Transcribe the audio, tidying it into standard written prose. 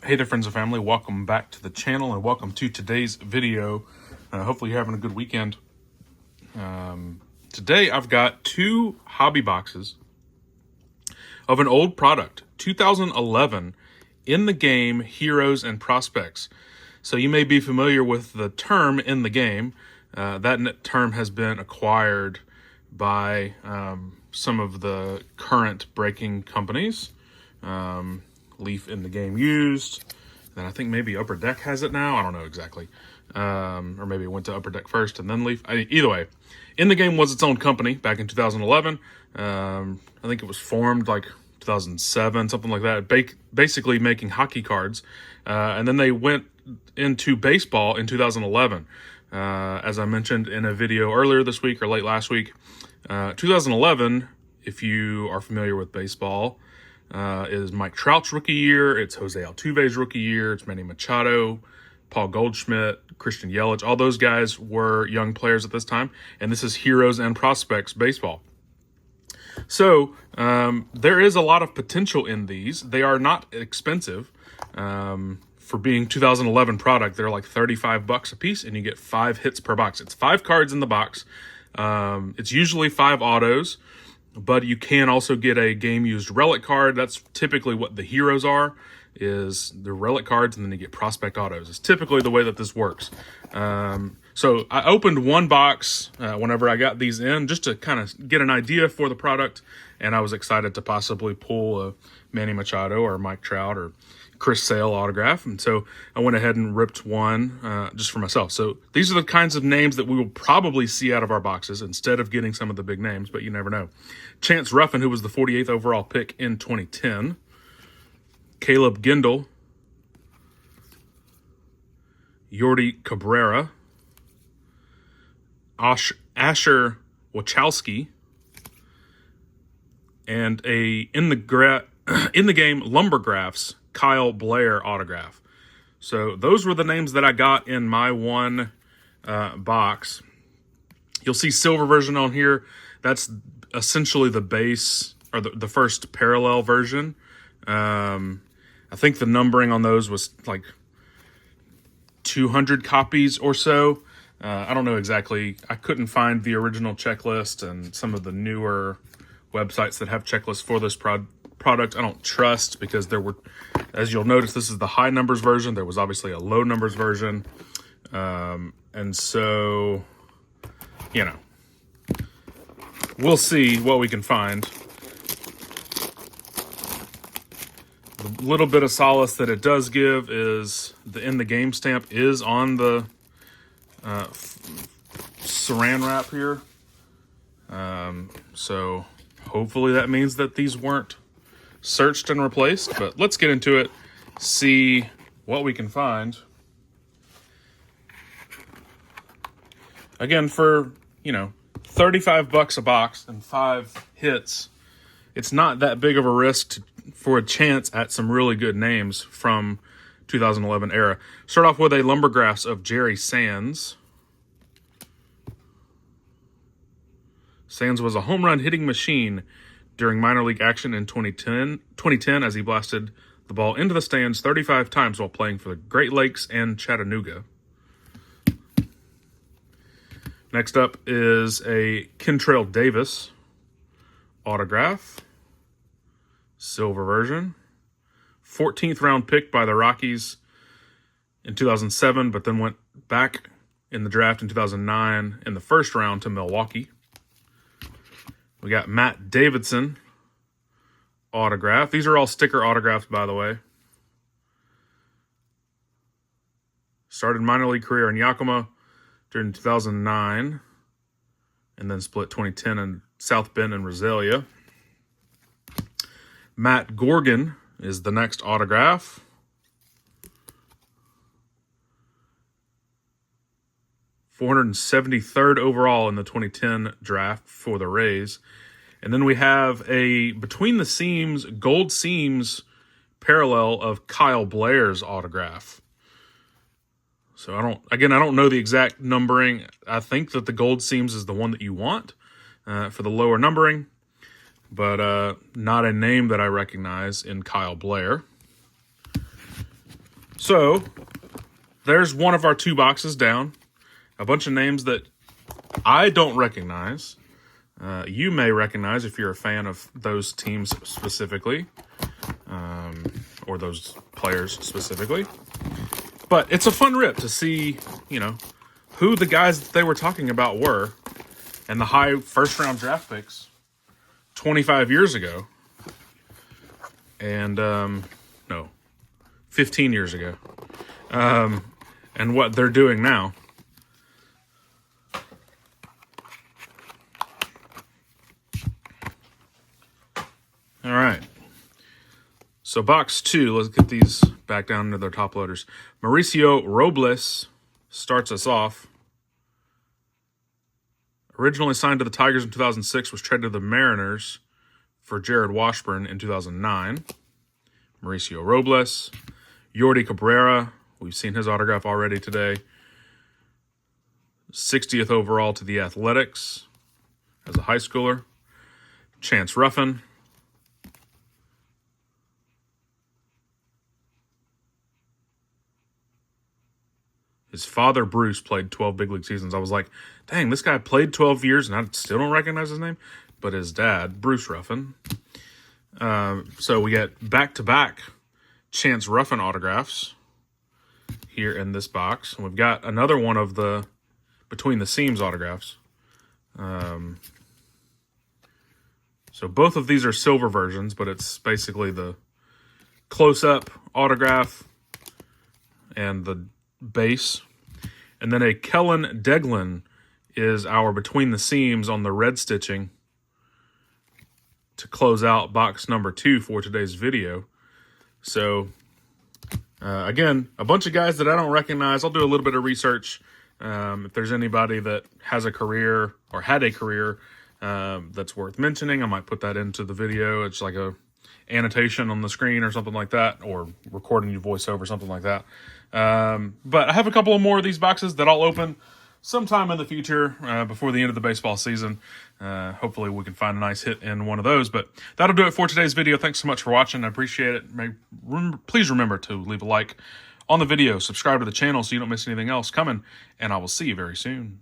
Hey there, friends and family. Welcome back to the channel and welcome to today's video. Hopefully you're having a good weekend. Today I've got two hobby boxes of an old product, 2011, in the game Heroes and Prospects. So you may be familiar with the term in the game. That term has been acquired by some of the current breaking companies. Leaf in the game used. Then I think maybe Upper Deck has it now. I don't know exactly. Or maybe it went to Upper Deck first and then Leaf. Either way, In the Game was its own company back in 2011. I think it was formed like 2007, something like that. Basically making hockey cards. And then they went into baseball in 2011. As I mentioned in a video earlier this week or late last week, 2011, if you are familiar with baseball, is Mike Trout's rookie year. It's Jose Altuve's rookie year. It's Manny Machado, Paul Goldschmidt, Christian Yelich. All those guys were young players at this time. And this is Heroes and Prospects baseball. So there is a lot of potential in these. They are not expensive. For being 2011 product, they're like $35 a piece, and you get 5 hits per box. It's 5 cards in the box. It's usually 5 autos. But you can also get a game-used relic card. That's typically what the heroes are, is the relic cards, and then you get prospect autos. It's typically the way that this works. So I opened one box whenever I got these in, just to kind of get an idea for the product, and I was excited to possibly pull a Manny Machado or Mike Trout or Chris Sale autograph, and so I went ahead and ripped one just for myself. So these are the kinds of names that we will probably see out of our boxes instead of getting some of the big names, but you never know. Chance Ruffin, who was the 48th overall pick in 2010. Caleb Gendel. Yordi Cabrera. Asher Wachowski. And a in the game Lumbergraphs Kyle Blair autograph. So those were the names that I got in my one box. You'll see silver version on here. That's essentially the base, or the first parallel version. I think the numbering on those was like 200 copies or so. I don't know exactly. I couldn't find the original checklist, and some of the newer websites that have checklists for this product I don't trust, because there were, as you'll notice, this is the high numbers version. There was obviously a low numbers version. And so, you know, we'll see what we can find. The little bit of solace that it does give is the in the game stamp is on the saran wrap here. So hopefully that means that these weren't searched and replaced, but let's get into it, see what we can find. Again, for, you know, $35 a box and 5 hits, it's not that big of a risk for a chance at some really good names from 2011 era. Start off with a Lumbergraphs of Jerry Sands. Sands was a home run hitting machine during minor league action in 2010 as he blasted the ball into the stands 35 times while playing for the Great Lakes and Chattanooga. Next up is a Kentrell Davis autograph, silver version. 14th round pick by the Rockies in 2007, but then went back in the draft in 2009 in the first round to Milwaukee. We got Matt Davidson autograph. These are all sticker autographs, by the way. Started minor league career in Yakima during 2009, and then split 2010 in South Bend and Rosalia. Matt Gorgon is the next autograph. .473rd overall in the 2010 draft for the Rays. And then we have a between the seams, gold seams parallel of Kyle Blair's autograph. So I don't know the exact numbering. I think that the gold seams is the one that you want for the lower numbering, but not a name that I recognize in Kyle Blair. So there's one of our 2 boxes down. A bunch of names that I don't recognize. You may recognize if you're a fan of those teams specifically, or those players specifically. But it's a fun rip to see, who the guys that they were talking about were, and the high first-round draft picks 25 years ago. And, 15 years ago. And what they're doing now. All right. So box 2, let's get these back down into their top loaders. Mauricio Robles starts us off. Originally signed to the Tigers in 2006, was traded to the Mariners for Jared Washburn in 2009. Mauricio Robles. Yordy Cabrera, we've seen his autograph already today. 60th overall to the Athletics as a high schooler. Chance Ruffin. His father, Bruce, played 12 big league seasons. I was like, dang, this guy played 12 years and I still don't recognize his name. But his dad, Bruce Ruffin. So we get back-to-back Chance Ruffin autographs here in this box. And we've got another one of the Between the Seams autographs. So both of these are silver versions, but it's basically the close-up autograph and the base. And then a Kellen Deglin is our Between the Seams on the red stitching to close out box number 2 for today's video. So, again, a bunch of guys that I don't recognize. I'll do a little bit of research. If there's anybody that has a career or had a career that's worth mentioning, I might put that into the video. It's like a annotation on the screen or something like that, or recording your voiceover, something like that. But I have a couple of more of these boxes that I'll open sometime in the future before the end of the baseball season. Hopefully we can find a nice hit in one of those. But that'll do it for today's video. Thanks so much for watching. I appreciate it. Please remember to leave a like on the video, subscribe to the channel so you don't miss anything else coming, and I will see you very soon.